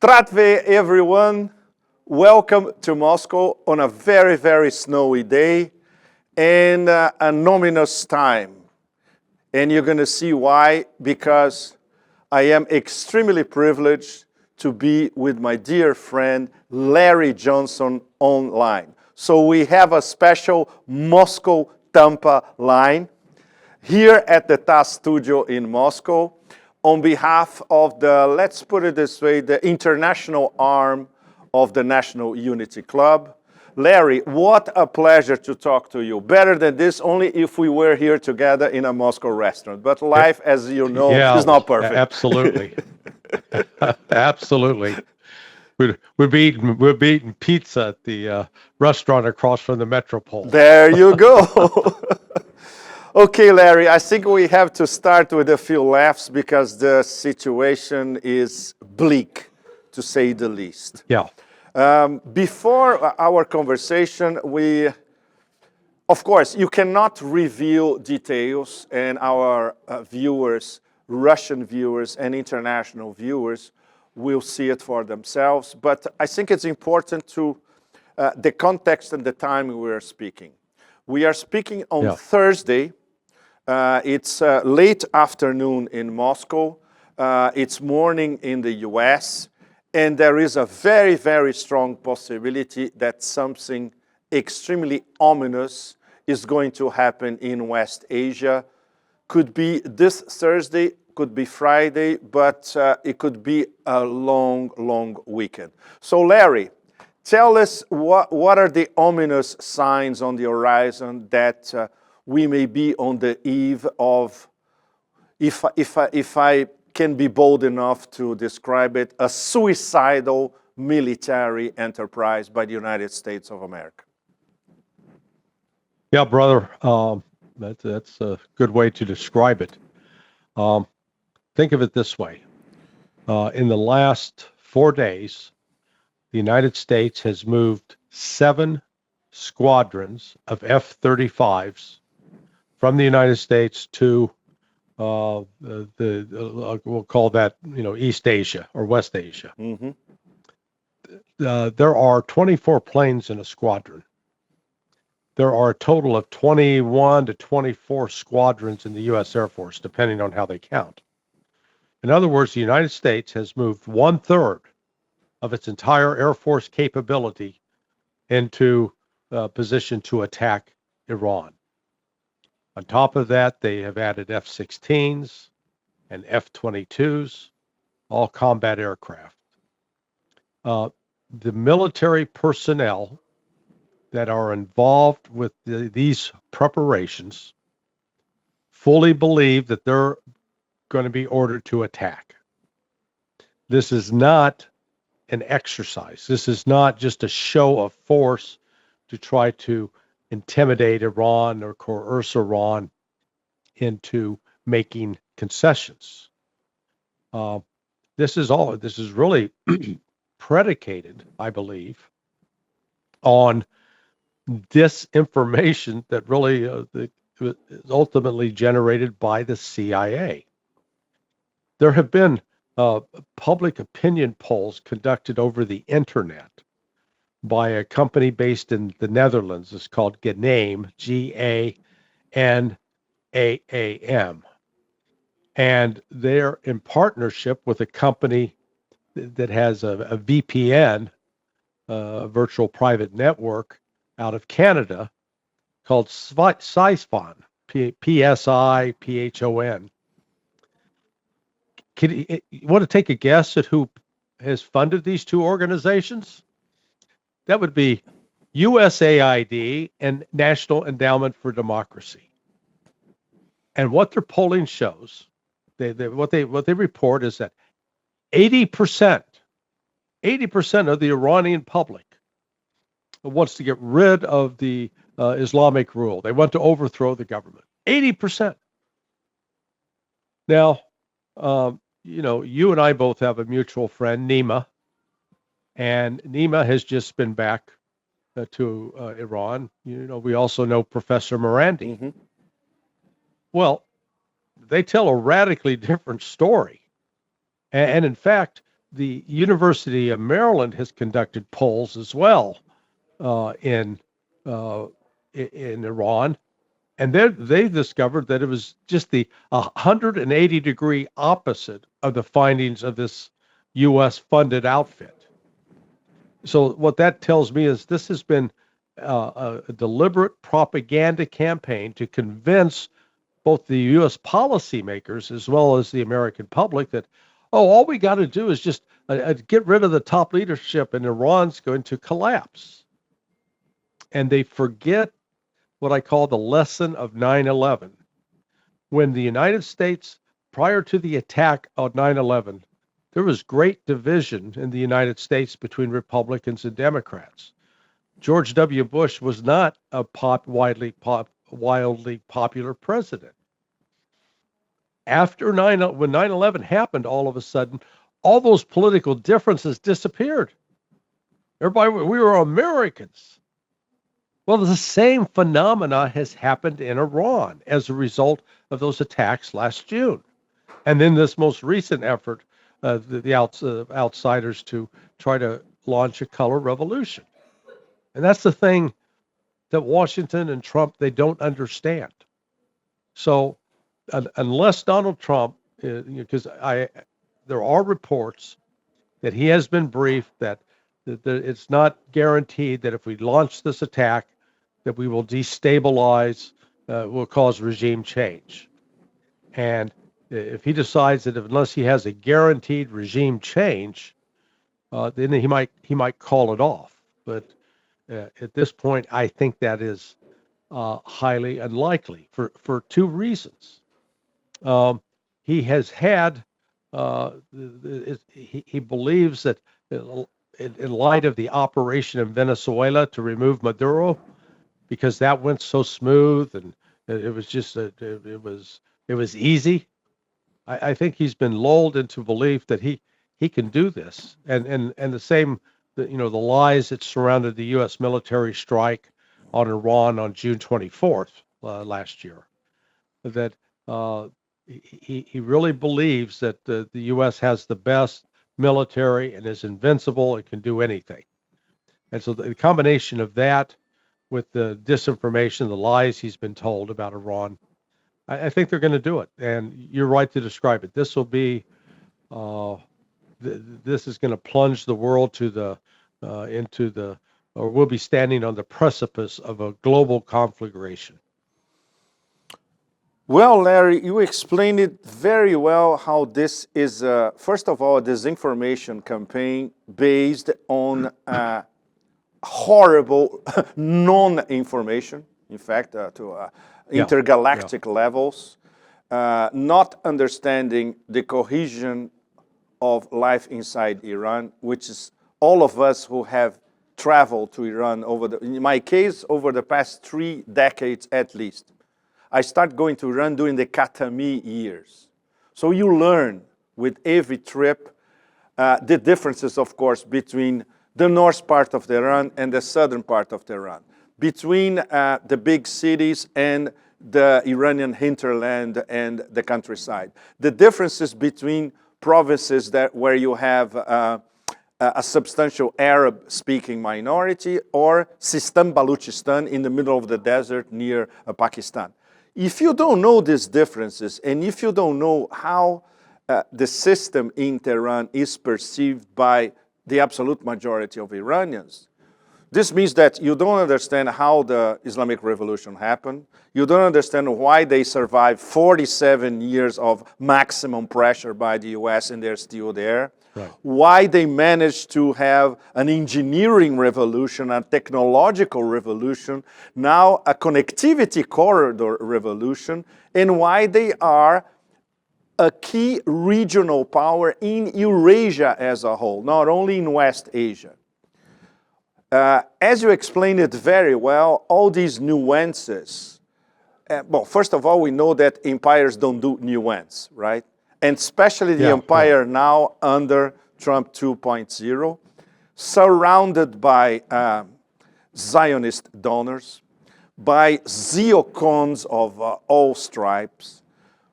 Stratve, everyone. Welcome to Moscow on a very, very snowy day and an ominous time. And you're going to see why, because I am extremely privileged to be with my dear friend Larry Johnson online. So we have a special Moscow-Tampa line here at the TAS studio in Moscow on behalf of the, let's put it this way, the international arm of the National Unity Club. Larry, what a pleasure to talk to you. Better than this, only if we were here together in a Moscow restaurant. But life, as you know, is not perfect. Absolutely. Absolutely. We'd be eating pizza at the restaurant across from the Metropole. There you go. Okay, Larry, I think we have to start with a few laughs because the situation is bleak, to say the least. Yeah. Before our conversation, of course, you cannot reveal details, and our viewers, Russian viewers and international viewers, will see it for themselves. But I think it's important to the context and the time we are speaking. We are speaking on Thursday. It's late afternoon in Moscow. It's morning in the US. And there is a very, very strong possibility that something extremely ominous is going to happen in West Asia. Could be this Thursday, could be Friday, but it could be a long, long weekend. So Larry, tell us what are the ominous signs on the horizon that we may be on the eve of, if I can be bold enough to describe it, a suicidal military enterprise by the United States of America. Yeah, brother, that's a good way to describe it. Think of it this way. In the last 4 days, the United States has moved 7 squadrons of F-35s from the United States to we'll call that, East Asia or West Asia. Mm-hmm. There are 24 planes in a squadron. There are a total of 21 to 24 squadrons in the U.S. Air Force, depending on how they count. In other words, the United States has moved 1/3 of its entire Air Force capability into position to attack Iran. On top of that, they have added F-16s and F-22s, all combat aircraft. The military personnel that are involved with these preparations fully believe that they're going to be ordered to attack. This is not an exercise. This is not just a show of force to try to intimidate Iran or coerce Iran into making concessions. This is really predicated, I believe, on disinformation that really is ultimately generated by the CIA. There have been public opinion polls conducted over the internet by a company based in the Netherlands. It's called Ganam, G-A-N-A-A-M. And they're in partnership with a company that has a VPN, virtual private network, out of Canada called Siphon, P-S-I-P-H-O-N. You want to take a guess at who has funded these two organizations? That would be USAID and National Endowment for Democracy. And what their polling shows, what they report is that 80% of the Iranian public wants to get rid of the Islamic rule. They want to overthrow the government. 80%. Now, you and I both have a mutual friend, Nima, and Nima has just been back to Iran. We also know Professor Morandi. Mm-hmm. Well, they tell a radically different story. And in fact, the University of Maryland has conducted polls as well in Iran, and they discovered that it was just the 180-degree opposite of the findings of this U.S. funded outfit. So what that tells me is this has been a deliberate propaganda campaign to convince both the U.S. policymakers as well as the American public that, oh, all we got to do is just get rid of the top leadership and Iran's going to collapse. And they forget what I call the lesson of 9/11. When the United States, prior to the attack on 9/11, there was great division in the United States between Republicans and Democrats. George W. Bush was not a wildly popular president. After when 9/11 happened, all of a sudden, all those political differences disappeared. Everybody, we were Americans. Well, the same phenomena has happened in Iran as a result of those attacks last June. And then this most recent effort, the outsiders to try to launch a color revolution. And that's the thing that Washington and Trump, they don't understand. So unless Donald Trump, because there are reports that he has been briefed that it's not guaranteed that if we launch this attack, that we will destabilize, will cause regime change. And if he decides that unless he has a guaranteed regime change, then he might call it off. But at this point, I think that is highly unlikely for two reasons. He has had, he believes that in light of the operation in Venezuela to remove Maduro, because that went so smooth and it was just it was easy. I think he's been lulled into belief that he can do this, and the same, the lies that surrounded the U.S. military strike on Iran on June 24th last year, that he really believes that the U.S. has the best military and is invincible and can do anything. And so the combination of that with the disinformation, the lies he's been told about Iran, I think they're going to do it. And you're right to describe it. This will be, this is going to plunge the world to or we'll be standing on the precipice of a global conflagration. Well, Larry, you explained it very well how this is, first of all, a disinformation campaign based on horrible non-information, in fact, to intergalactic levels, not understanding the cohesion of life inside Iran, which is all of us who have traveled to Iran in my case, over the past 3 decades at least. I started going to Iran during the Khatami years. So you learn with every trip the differences, of course, between the north part of Iran and the southern part of Iran, between the big cities and the Iranian hinterland and the countryside. The differences between provinces where you have a substantial Arab-speaking minority, or Sistan Baluchistan in the middle of the desert near Pakistan. If you don't know these differences, and if you don't know how the system in Tehran is perceived by the absolute majority of Iranians, this means that you don't understand how the Islamic Revolution happened. You don't understand why they survived 47 years of maximum pressure by the US and they're still there. Right. Why they managed to have an engineering revolution, a technological revolution, now a connectivity corridor revolution, and why they are a key regional power in Eurasia as a whole, not only in West Asia. As you explained it very well, all these nuances, well, first of all, we know that empires don't do nuance, right? And especially the empire now under Trump 2.0, surrounded by Zionist donors, by zeocons of all stripes,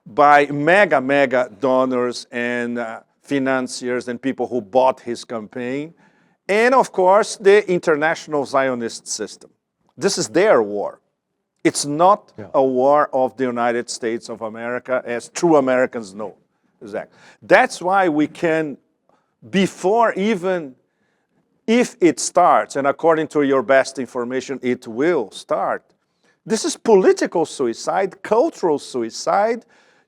by mega donors and financiers and people who bought his campaign, and of course, the international Zionist system. This is their war. It's not a war of the United States of America, as true Americans know. Exactly. That's why we can, before even if it starts, and according to your best information, it will start, this is political suicide, cultural suicide,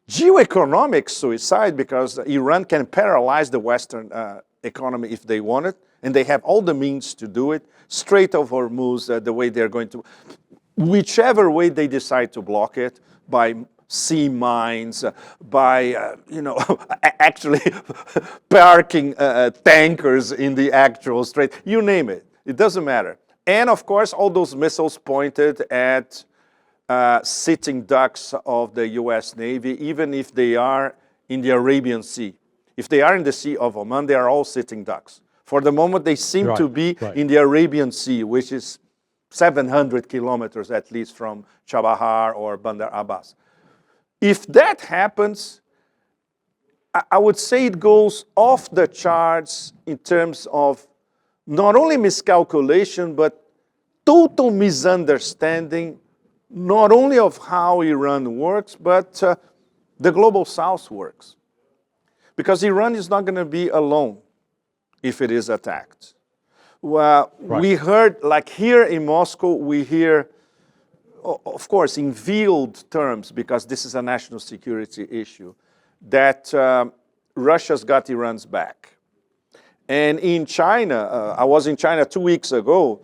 geoeconomic suicide, because Iran can paralyze the Western economy if they want it, and they have all the means to do it. Strait of Hormuz, the way they're going to, whichever way they decide to block it, by sea mines, by, actually parking tankers in the actual strait, you name it, it doesn't matter. And of course, all those missiles pointed at sitting ducks of the US Navy, even if they are in the Arabian Sea. If they are in the Sea of Oman, they are all sitting ducks. For the moment, they seem to be in the Arabian Sea, which is 700 kilometers at least from Chabahar or Bandar Abbas. If that happens, I would say it goes off the charts in terms of not only miscalculation, but total misunderstanding, not only of how Iran works, but the global South works. Because Iran is not going to be alone if it is attacked. Well, we heard, like here in Moscow, we hear, of course, in veiled terms, because this is a national security issue, that Russia's got Iran's back. And in China, I was in China 2 weeks ago,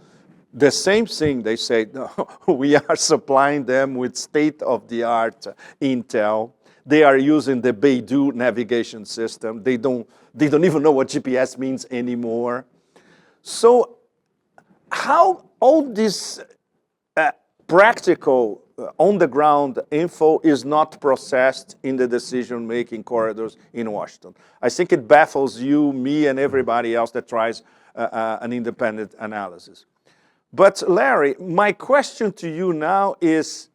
the same thing, they say, no, we are supplying them with state-of-the-art intel. They are using the Beidou navigation system. They don't even know what GPS means anymore. So how all this practical, on-the-ground info is not processed in the decision-making corridors in Washington? I think it baffles you, me, and everybody else that tries an independent analysis. But Larry, my question to you now is,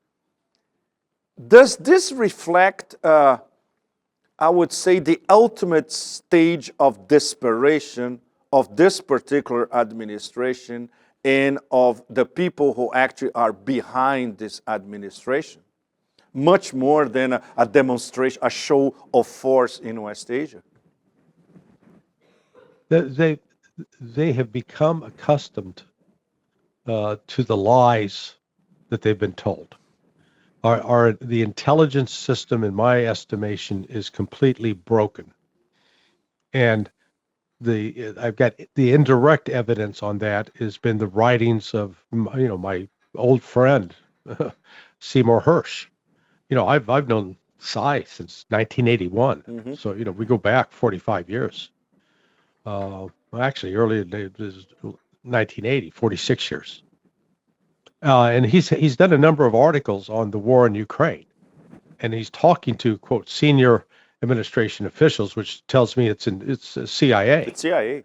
does this reflect, I would say, the ultimate stage of desperation of this particular administration and of the people who actually are behind this administration, much more than a demonstration, a show of force in West Asia? They have become accustomed to the lies that they've been told. The intelligence system, in my estimation, is completely broken. And I've got the indirect evidence on that has been the writings of my old friend Seymour Hersh. I've known Cy since 1981, so we go back 45 years. Actually, earlier it was 1980, 46 years. And he's done a number of articles on the war in Ukraine, and he's talking to, quote, senior administration officials, which tells me it's CIA. It's CIA.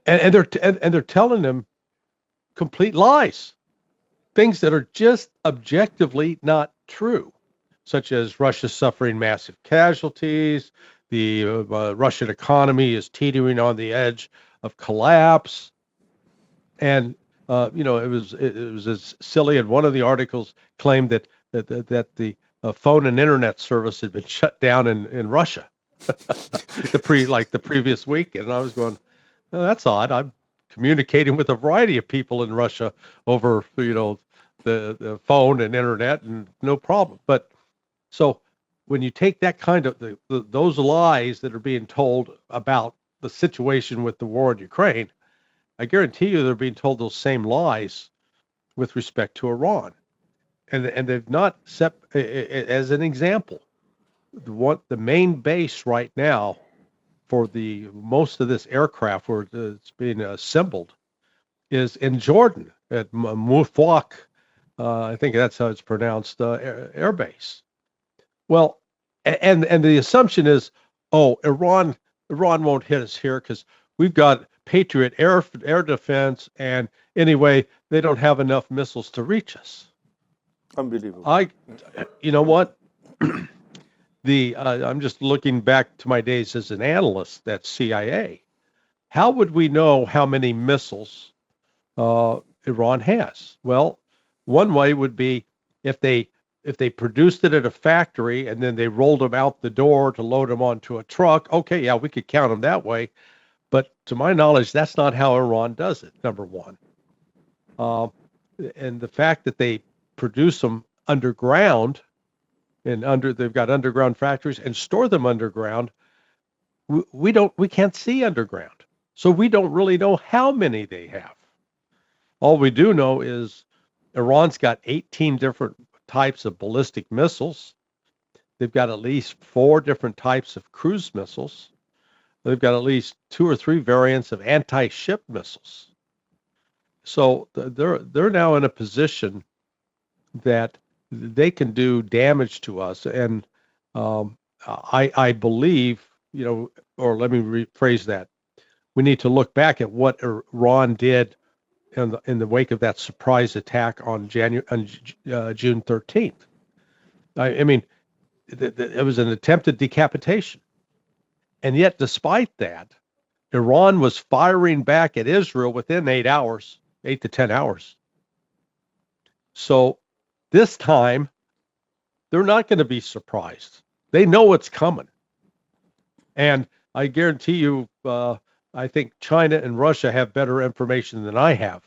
And they're telling them complete lies, things that are just objectively not true, such as Russia suffering massive casualties, the Russian economy is teetering on the edge of collapse, and it was as silly. And one of the articles claimed that the phone and internet service had been shut down in Russia the previous week, and I was going, oh, that's odd. I'm communicating with a variety of people in Russia over the phone and internet, and no problem. But so when you take that kind of those lies that are being told about the situation with the war in Ukraine, I guarantee you they're being told those same lies with respect to Iran. And they've not set, as an example, the main base right now for most of this aircraft where it's being assembled is in Jordan at Mufwaq, I think that's how it's pronounced, air base. Well, and the assumption is, Iran won't hit us here because we've got Patriot air defense, and anyway, they don't have enough missiles to reach us. Unbelievable. You know what? I'm just looking back to my days as an analyst at CIA. How would we know how many missiles Iran has? Well, one way would be if they produced it at a factory and then they rolled them out the door to load them onto a truck. Okay, yeah, we could count them that way. But to my knowledge, that's not how Iran does it, number one. And the fact that they produce them underground and they've got underground factories and store them underground, we can't see underground. So we don't really know how many they have. All we do know is Iran's got 18 different types of ballistic missiles. They've got at least 4 different types of cruise missiles. They've got at least 2 or 3 variants of anti-ship missiles. So they're now in a position that they can do damage to us. And I believe, or let me rephrase that. We need to look back at what Iran did in the wake of that surprise attack on June 13th. I mean, it was an attempted decapitation. And yet, despite that, Iran was firing back at Israel within 8 to 10 hours. So this time, they're not going to be surprised. They know what's coming. And I guarantee you, I think China and Russia have better information than I have,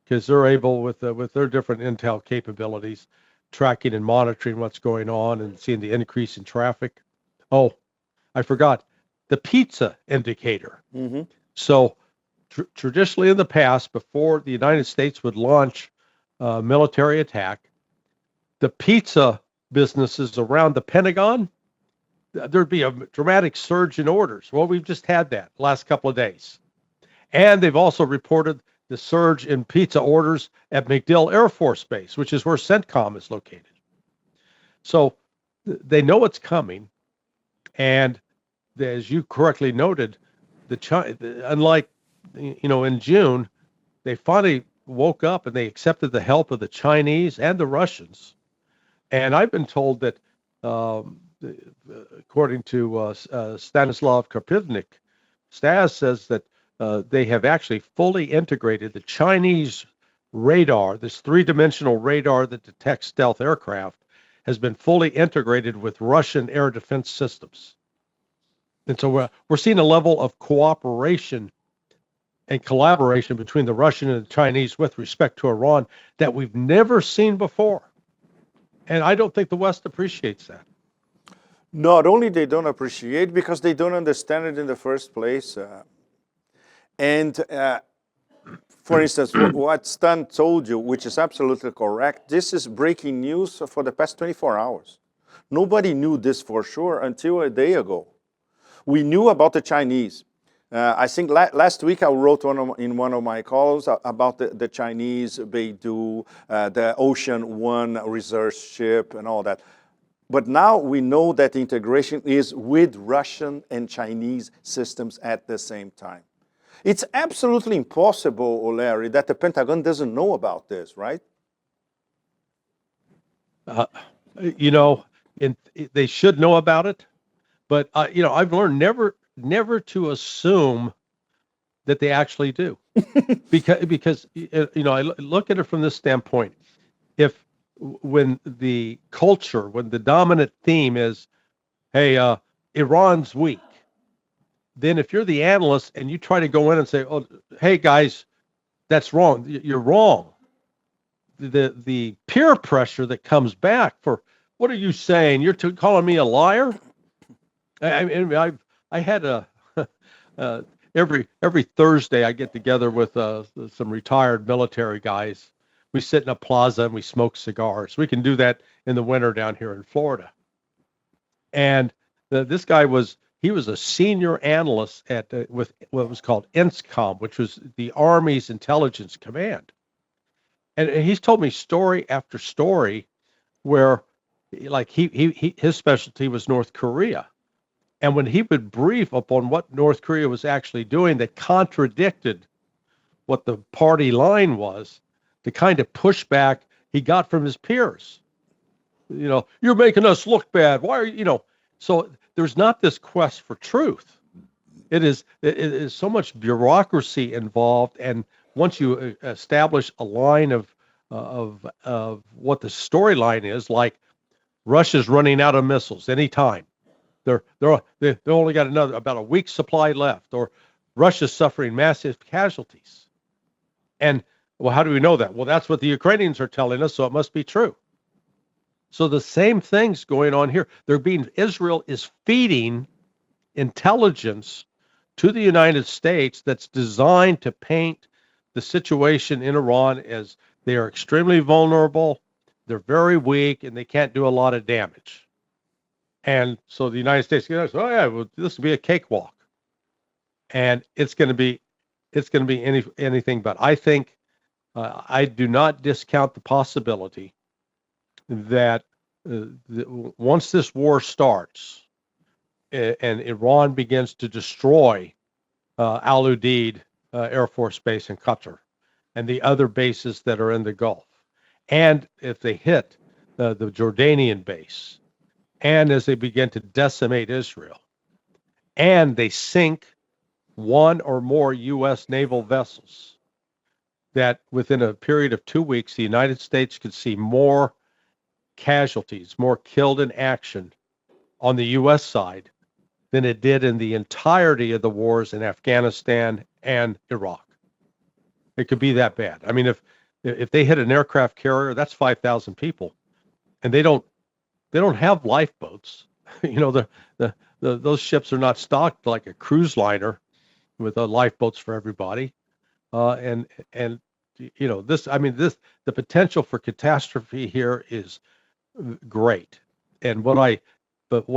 because they're able, with their different intel capabilities, tracking and monitoring what's going on and seeing the increase in traffic. Oh, I forgot the pizza indicator. Mm-hmm. So traditionally in the past, before the United States would launch a military attack, the pizza businesses around the Pentagon, there'd be a dramatic surge in orders. Well, we've just had that last couple of days. And they've also reported the surge in pizza orders at MacDill Air Force Base, which is where CENTCOM is located. So they know what's coming. And as you correctly noted, unlike, in June, they finally woke up and they accepted the help of the Chinese and the Russians. And I've been told that, according to Stanislav Karpivnik, Stas says that they have actually fully integrated the Chinese radar, this 3-dimensional radar that detects stealth aircraft, has been fully integrated with Russian air defense systems. And so we're seeing a level of cooperation and collaboration between the Russian and the Chinese with respect to Iran that we've never seen before. And I don't think the West appreciates that. Not only they don't appreciate, because they don't understand it in the first place. For instance, what Stan told you, which is absolutely correct, this is breaking news for the past 24 hours. Nobody knew this for sure until a day ago. We knew about the Chinese. I think last week I wrote in one of my calls about the Chinese Beidou, the Ocean One research ship and all that. But now we know that the integration is with Russian and Chinese systems at the same time. It's absolutely impossible, Larry, that the Pentagon doesn't know about this, right? They should know about it. But, I've learned never to assume that they actually do. because I look at it from this standpoint. When the dominant theme is, hey, Iran's weak, then if you're the analyst and you try to go in and say, oh, hey, guys, that's wrong. You're wrong. The peer pressure that comes back for, what are you saying? You're calling me a liar? I had every Thursday I get together with some retired military guys. We sit in a plaza and we smoke cigars. We can do that in the winter down here in Florida. And this guy was a senior analyst with what was called INSCOM, which was the Army's intelligence command. And he's told me story after story where, like, his specialty was North Korea. And when he would brief upon what North Korea was actually doing that contradicted what the party line was, the kind of pushback he got from his peers. You're making us look bad. Why are you, So there's not this quest for truth. It is so much bureaucracy involved, and once you establish a line of what the storyline is, like Russia's running out of missiles anytime, they only got about a week's supply left, or Russia's suffering massive casualties. And well, how do we know that? Well, that's what the Ukrainians are telling us, so it must be true. So the same thing's going on here. Israel is feeding intelligence to the United States that's designed to paint the situation in Iran as they are extremely vulnerable, they're very weak, and they can't do a lot of damage. And so the United States goes, oh yeah, well, this will be a cakewalk, and it's going to be anything but. I think I do not discount the possibility that once this war starts and Iran begins to destroy Al Udeid Air Force Base in Qatar and the other bases that are in the Gulf, and if they hit the Jordanian base, and as they begin to decimate Israel, and they sink one or more U.S. naval vessels, that within a period of 2 weeks, the United States could see more casualties, more killed in action on the U.S. side than it did in the entirety of the wars in Afghanistan and Iraq. It could be that bad. I mean, if they hit an aircraft carrier, that's 5,000 people, and they don't have lifeboats. You know, those ships are not stocked like a cruise liner with lifeboats for everybody. And you know, the potential for catastrophe here is great. And what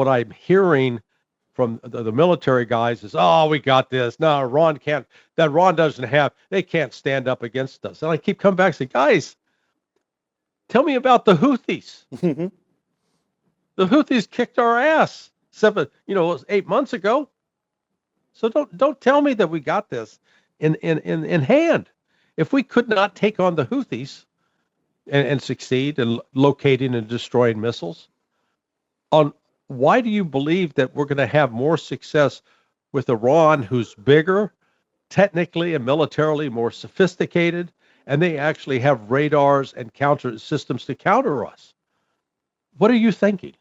I'm hearing from the military guys is, oh, we got this. No, Iran they can't stand up against us. And I keep coming back and say, guys, tell me about the Houthis. The Houthis kicked our ass 8 months ago. So don't tell me that we got this in hand. If we could not take on the Houthis and succeed in locating and destroying missiles, why do you believe that we're going to have more success with Iran, who's bigger, technically and militarily more sophisticated, and they actually have radars and counter systems to counter us? What are you thinking?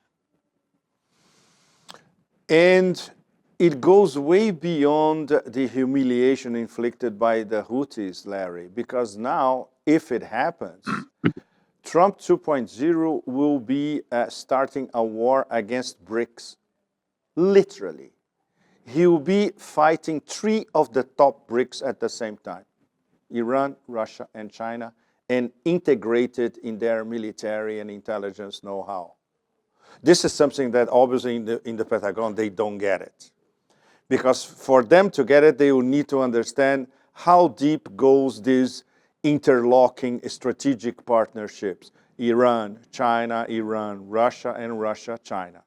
And it goes way beyond the humiliation inflicted by the Houthis, Larry, because now, if it happens, Trump 2.0 will be starting a war against BRICS, literally. He will be fighting 3 of the top BRICS at the same time, Iran, Russia, and China, and integrated in their military and intelligence know-how. This is something that obviously in the Pentagon, they don't get it. Because for them to get it, they will need to understand how deep goes this interlocking strategic partnerships, Iran, China, Iran, Russia, and Russia, China.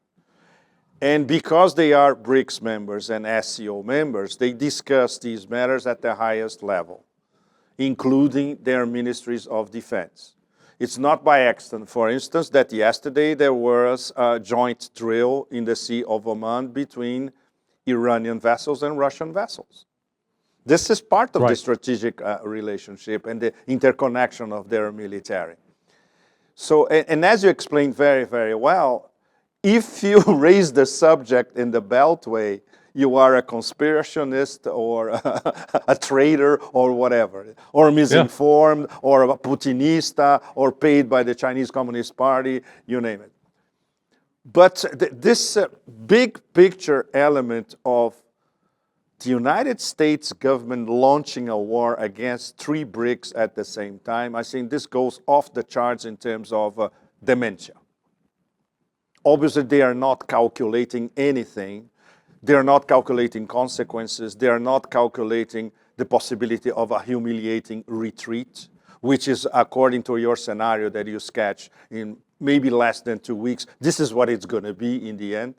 And because they are BRICS members and SCO members, they discuss these matters at the highest level, including their ministries of defense. It's not by accident, for instance, that yesterday there was a joint drill in the Sea of Oman between Iranian vessels and Russian vessels. This is part of the strategic relationship and the interconnection of their military. So, and as you explained very, very well, if you raise the subject in the Beltway, you are a conspirationist or a traitor or whatever, or misinformed, or a Putinista, or paid by the Chinese Communist Party, you name it. But this big picture element of the United States government launching a war against 3 BRICS at the same time, I think this goes off the charts in terms of dementia. Obviously, they are not calculating anything. They are not calculating consequences. They are not calculating the possibility of a humiliating retreat, which is, according to your scenario that you sketch, in maybe less than 2 weeks, this is what it's going to be in the end.